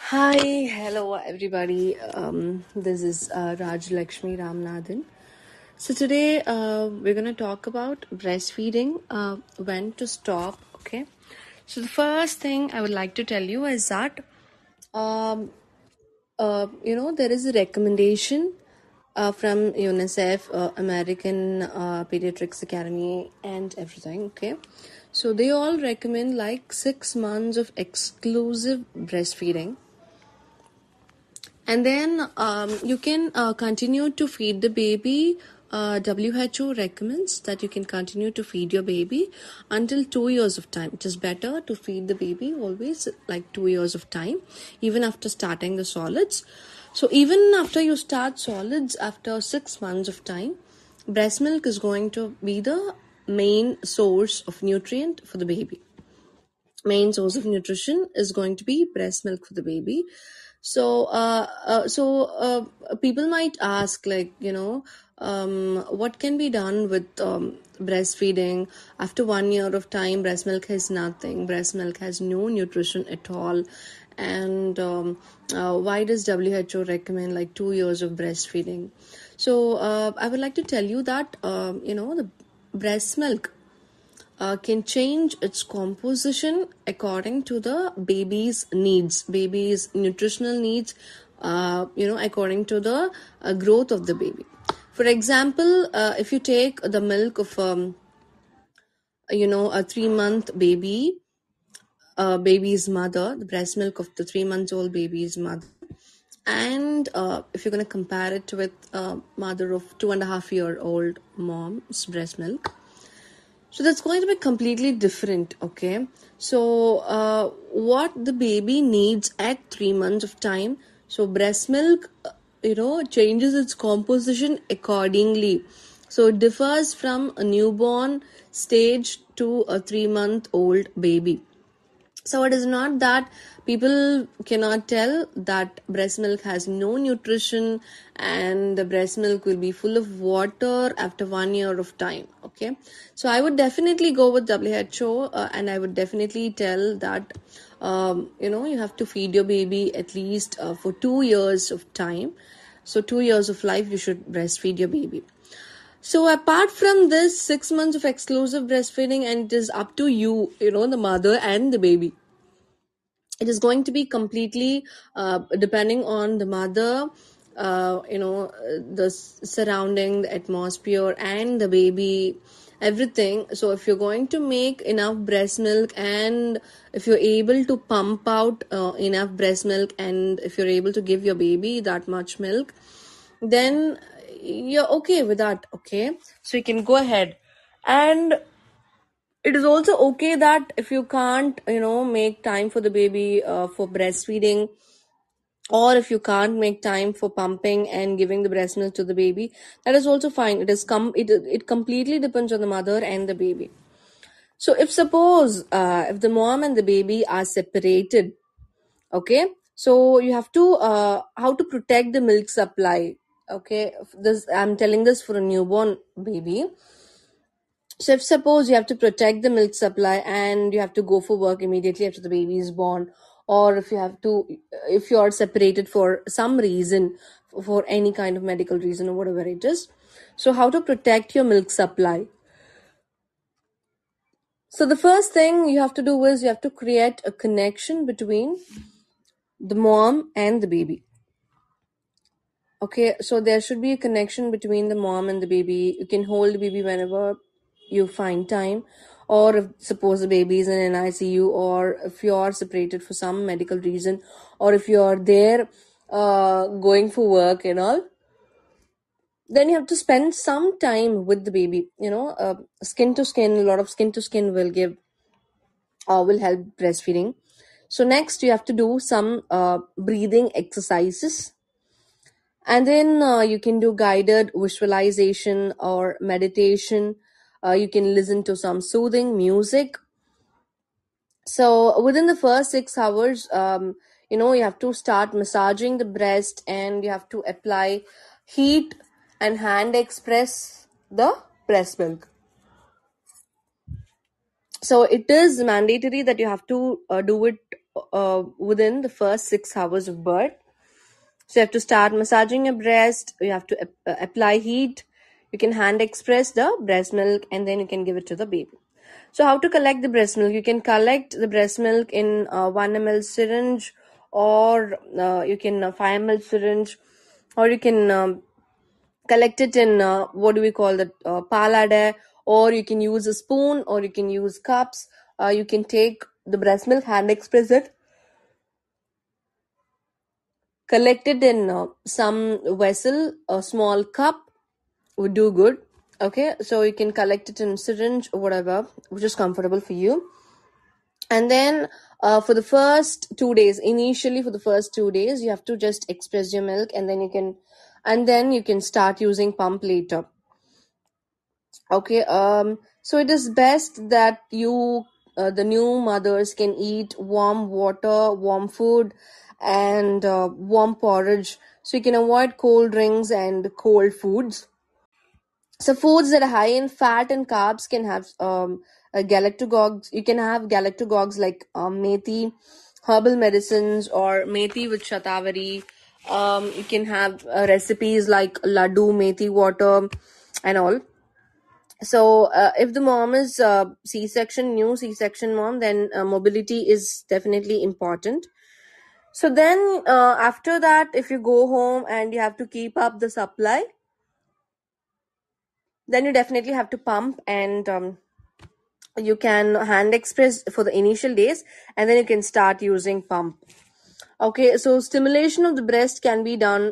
Hi, hello everybody. This is Rajalakshmi Ramanathan. So today we're going to talk about breastfeeding, when to stop. Okay. So the first thing I would like to tell you is that um, there is a recommendation from UNICEF, American Pediatrics Academy, and everything. Okay, so they all recommend like 6 months of exclusive breastfeeding, and then you can continue to feed the baby. WHO recommends that you can continue to feed your baby until 2 years of time. It is better to feed the baby always like 2 years of time, even after starting the solids. So even after you start solids, after 6 months of time, breast milk is going to be the main source of nutrient for the baby. Main source of nutrition is going to be breast milk for the baby. So people might ask, like, what can be done with breastfeeding after 1 year of time? Breast milk has nothing. Breast milk has no nutrition at all. And why does WHO recommend like 2 years of breastfeeding? So I would like to tell you that the breast milk can change its composition according to the baby's needs, baby's nutritional needs, according to the growth of the baby. For example, if you take the milk of a 3-month baby, baby's mother, the breast milk of the 3 months old baby's mother, and if you're going to compare it with mother of 2.5-year-old mom's breast milk, so that's going to be completely different. Okay, so what the baby needs at 3 months of time, so breast milk changes its composition accordingly. So it differs from a newborn stage to a 3-month old baby. So it is not that people cannot tell that breast milk has no nutrition and the breast milk will be full of water after 1 year of time. Okay, so I would definitely go with WHO, and I would definitely tell that you have to feed your baby at least for 2 years of time. So 2 years of life you should breastfeed your baby. So apart from this 6 months of exclusive breastfeeding, and it is up to you, the mother and the baby. It is going to be completely depending on the mother, the surrounding, the atmosphere, and the baby, everything. So if you're going to make enough breast milk, and if you're able to pump out enough breast milk, and if you're able to give your baby that much milk, then you're okay with that. Okay, so you can go ahead. And it is also okay that if you can't make time for the baby for breastfeeding, or if you can't make time for pumping and giving the breast milk to the baby, that is also fine. It completely depends on the mother and the baby. So if suppose if the mom and the baby are separated, okay, so you have to how to protect the milk supply. Okay, this I'm telling this for a newborn baby. So if suppose you have to protect the milk supply and you have to go for work immediately after the baby is born, or if you are separated for some reason, for any kind of medical reason or whatever it is, so how to protect your milk supply? So the first thing you have to do is you have to create a connection between the mom and the baby. Okay, so there should be a connection between the mom and the baby. You can hold the baby whenever you find time, or if suppose the baby is in an ICU, or if you are separated for some medical reason, or if you are there going for work and all, then you have to spend some time with the baby. Skin to skin, a lot of skin to skin will help breastfeeding. So next you have to do some breathing exercises, and then you can do guided visualization or meditation. You can listen to some soothing music. So within the first 6 hours, you have to start massaging the breast, and you have to apply heat and hand express the breast milk. So it is mandatory that you have to do it within the first 6 hours of birth. So you have to start massaging your breast. You have to apply heat. You can hand express the breast milk, and then you can give it to the baby. So how to collect the breast milk? You can collect the breast milk in 1 ml syringe, or you can 5 ml syringe, or you can collect it in what do we call that, palade, or you can use a spoon, or you can use cups. You can take the breast milk, hand express it, collect it in some vessel, a small cup would do good. Okay, so you can collect it in syringe or whatever which is comfortable for you. And then for the first 2 days, initially for the first 2 days, you have to just express your milk, and then you can start using pump later. Okay, so it is best that the new mothers can eat warm water, warm food, and warm porridge, so you can avoid cold drinks and cold foods. So foods that are high in fat and carbs can have galactagogues. You can have galactagogues like methi, herbal medicines, or methi with shatavari. You can have recipes like laddu, methi water, and all. So if the mom is new C-section mom, then mobility is definitely important. So then after that, if you go home and you have to keep up the supply, then you definitely have to pump, and you can hand express for the initial days, and then you can start using pump. Okay, so stimulation of the breast can be done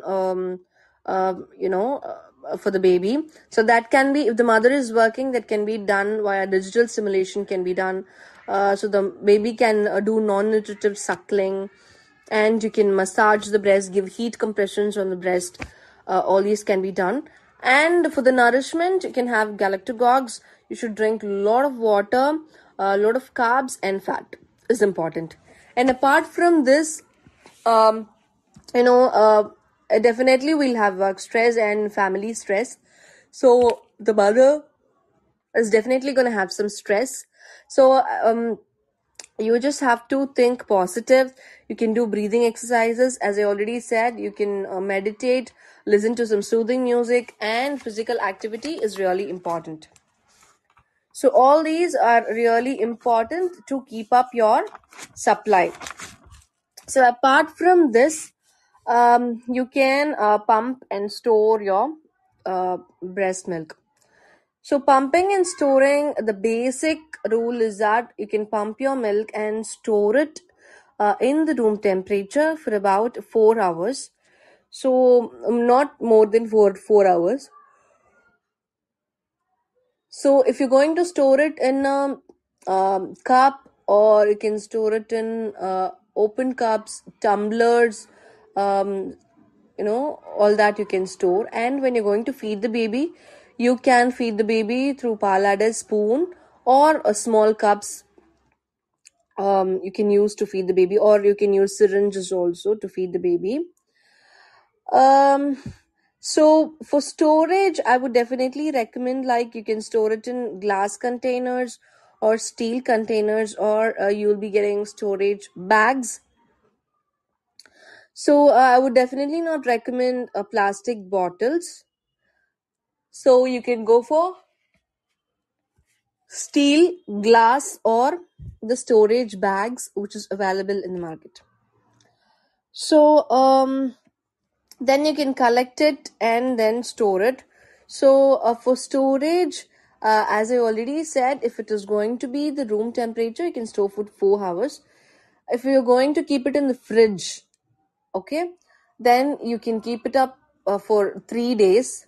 for the baby. So that can be, if the mother is working, that can be done via digital stimulation, can be done. So the baby can do non-nutritive suckling, and you can massage the breast, give heat compressions on the breast. All these can be done. And for the nourishment, you can have galactagogues. You should drink a lot of water, a lot of carbs, and fat is important. And apart from this, um, definitely we'll have work stress and family stress. So the mother is definitely going to have some stress. So you just have to think positive. You can do breathing exercises, as I already said. You can meditate, listen to some soothing music, and physical activity is really important. So all these are really important to keep up your supply. So apart from this, you can pump and store your breast milk. So pumping and storing, the basic rule is that you can pump your milk and store it in the room temperature for about 4 hours. So not more than four hours. So if you're going to store it in a cup, or you can store it in open cups, tumblers, all that you can store. And when you're going to feed the baby, you can feed the baby through palade spoon, or a small cups you can use to feed the baby, or you can use syringes also to feed the baby. um so for storage, I would definitely recommend, like, you can store it in glass containers or steel containers, or you'll be getting storage bags. So I would definitely not recommend plastic bottles. So you can go for steel, glass, or the storage bags which is available in the market. So then you can collect it and then store it. So for storage, as I already said, if it is going to be the room temperature, you can store for 4 hours. If you're going to keep it in the fridge, okay, then you can keep it up for 3 days.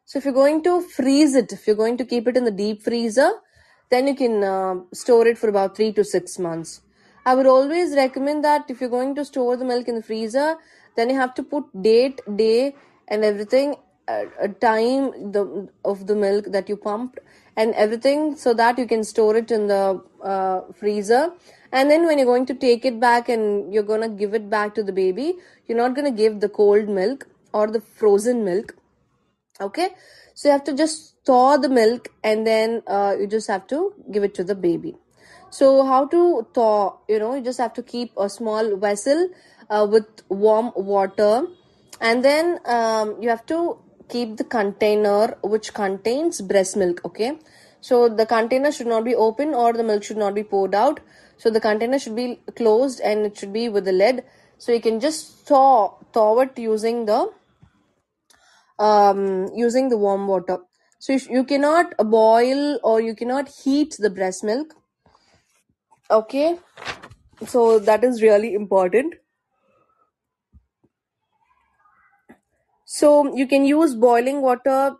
So if you're going to freeze it, if you're going to keep it in the deep freezer, then you can store it for about 3 to 6 months. I would always recommend that if you're going to store the milk in the freezer, then you have to put date, day, and everything, time of the milk that you pumped, and everything, so that you can store it in the freezer. And then when you're going to take it back and you're going to give it back to the baby, you're not going to give the cold milk or the frozen milk. Okay, so you have to just thaw the milk, and then you just have to give it to the baby. So how to thaw? You just have to keep a small vessel with warm water, and then you have to keep the container which contains breast milk. Okay, so the container should not be open or the milk should not be poured out. So the container should be closed and it should be with the lid. So you can just thaw it using the warm water. So you cannot boil or you cannot heat the breast milk. Okay, so that is really important. So you can use boiling water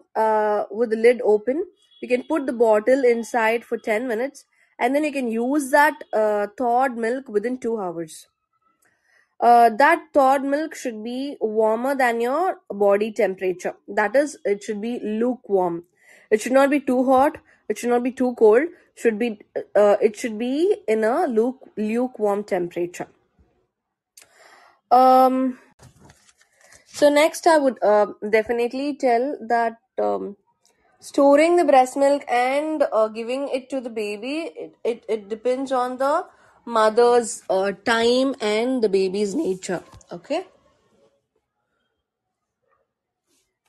with the lid open. You can put the bottle inside for 10 minutes and then you can use that thawed milk within 2 hours. That thawed milk should be warmer than your body temperature. That is, it should be lukewarm. It should not be too hot. It should not be too cold. It should be in a lukewarm temperature. Um, so next, I would definitely tell that storing the breast milk and giving it to the baby, it depends on the mother's time and the baby's nature. Okay.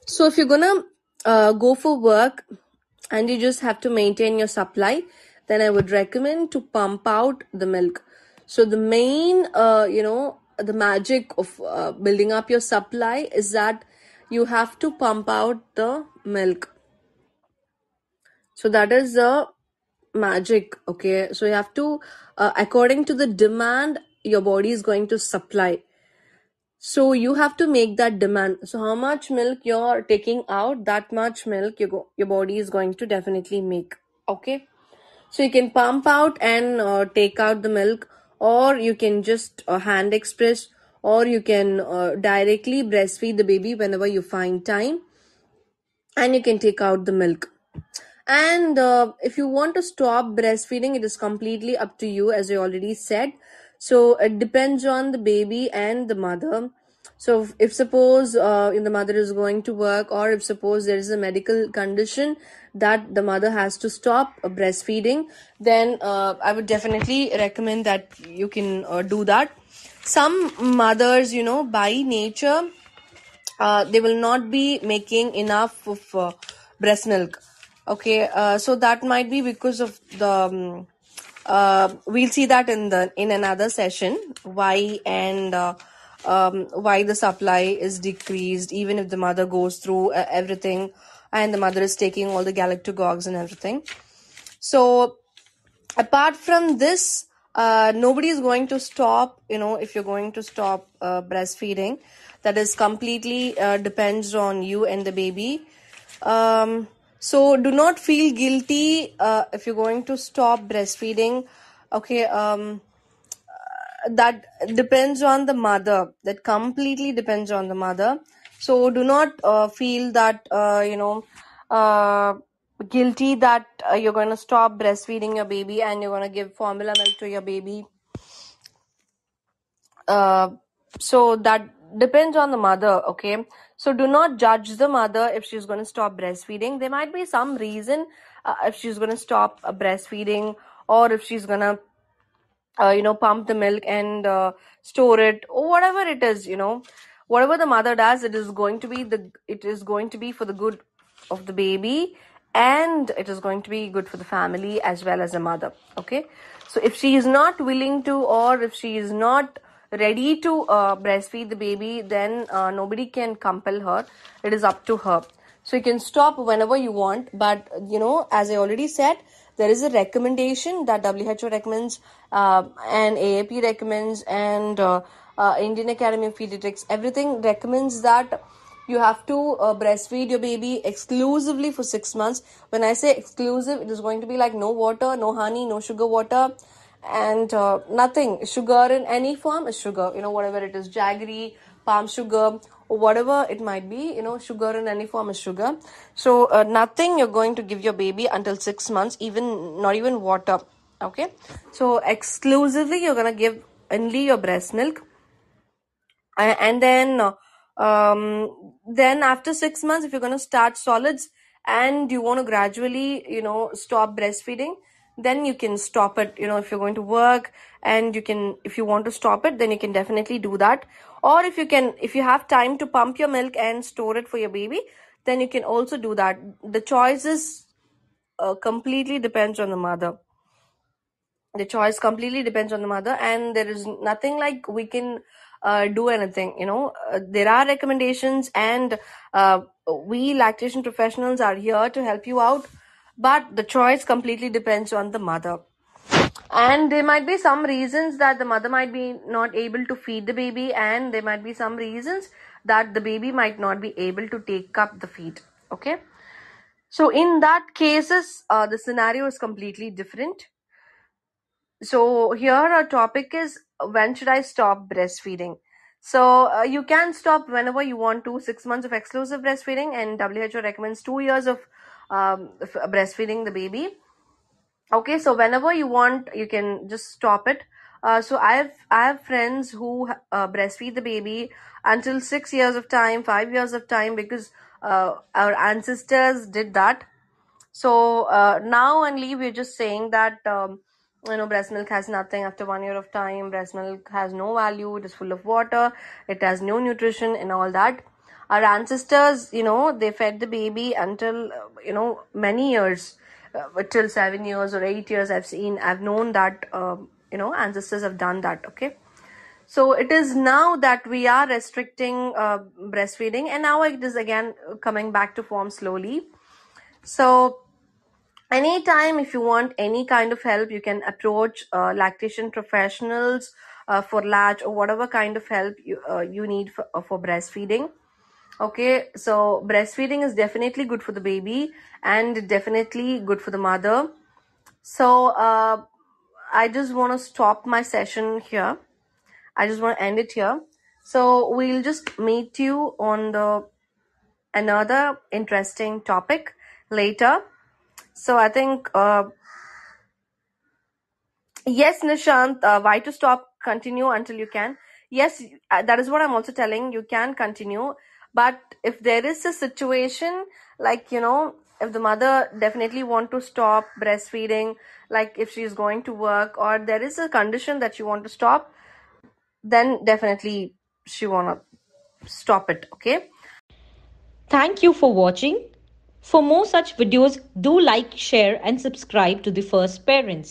So if you're gonna go for work and you just have to maintain your supply, then I would recommend to pump out the milk. So the main, the magic of building up your supply is that you have to pump out the milk. So that is the magic. Okay, so you have to, according to the demand, your body is going to supply. So you have to make that demand. So how much milk you're taking out, that much milk your body is going to definitely make. Okay. So you can pump out and take out the milk, or you can just hand express, or you can directly breastfeed the baby whenever you find time, and you can take out the milk. And if you want to stop breastfeeding, it is completely up to you, as I already said. So it depends on the baby and the mother. So if suppose the mother is going to work, or if suppose there is a medical condition that the mother has to stop breastfeeding, then I would definitely recommend that you can do that. Some mothers, by nature, they will not be making enough of breast milk. Okay, so that might be because of the we'll see that in another session, why the supply is decreased, even if the mother goes through everything and the mother is taking all the galactagogues and everything. So apart from this, nobody is going to stop, if you're going to stop breastfeeding. That is completely depends on you and the baby. So do not feel guilty if you're going to stop breastfeeding. Okay, that depends on the mother. That completely depends on the mother. So do not feel that guilty that you're going to stop breastfeeding your baby and you're going to give formula milk to your baby. So that depends on the mother. Okay, so do not judge the mother if she's going to stop breastfeeding. There might be some reason if she's going to stop breastfeeding, or if she's going to pump the milk and store it, or whatever it is. Whatever the mother does, it is going to be for the good of the baby, and it is going to be good for the family as well as the mother. Okay, so if she is not willing to, or if she is not ready to breastfeed the baby, then nobody can compel her. It is up to her. So you can stop whenever you want, but as I already said, there is a recommendation that WHO recommends, and AAP recommends, and Indian Academy of Pediatrics, everything recommends that you have to breastfeed your baby exclusively for 6 months. When I say exclusive, it is going to be like no water, no honey, no sugar water, and nothing. Sugar in any form is sugar. Whatever it is, jaggery, palm sugar, or whatever it might be, sugar in any form is sugar. So nothing you're going to give your baby until 6 months, not even water. Okay, so exclusively you're going to give only your breast milk. And then after 6 months, if you're going to start solids and you want to gradually stop breastfeeding, then you can stop it. If you're going to work and if you want to stop it, then you can definitely do that. Or if you have time to pump your milk and store it for your baby, then you can also do that. The choices completely depends on the mother. The choice completely depends on the mother, and there is nothing like we can do anything. There are recommendations, and we lactation professionals are here to help you out, but the choice completely depends on the mother. And there might be some reasons that the mother might be not able to feed the baby, and there might be some reasons that the baby might not be able to take up the feed. Okay, so in that cases, the scenario is completely different. So here our topic is, when should I stop breastfeeding? So you can stop whenever you want to. 6 months of exclusive breastfeeding, and WHO recommends 2 years of breastfeeding the baby. Okay, so whenever you want, you can just stop it. So I have friends who breastfeed the baby until 6 years of time, 5 years of time, because our ancestors did that. So now only we're just saying that breast milk has nothing after 1 year of time. Breast milk has no value. It is full of water. It has no nutrition and all that. Our ancestors, they fed the baby until many years, till 7 years or 8 years. I've known that ancestors have done that. Okay. So it is now that we are restricting breastfeeding, and now it is again coming back to form slowly. So anytime, if you want any kind of help, you can approach lactation professionals for latch or whatever kind of help you need for breastfeeding. Okay, so breastfeeding is definitely good for the baby and definitely good for the mother. So I just want to stop my session here. I just want to end it here. So we'll just meet you on the another interesting topic later. So I think yes, Nishant, why to stop? Continue until you can. Yes, that is what I'm also telling. You can continue. But if there is a situation, like, if the mother definitely want to stop breastfeeding, like if she's going to work, or there is a condition that you want to stop, then definitely she want to stop it. Okay. Thank you for watching. For more such videos, do like, share, and subscribe to the First Parents.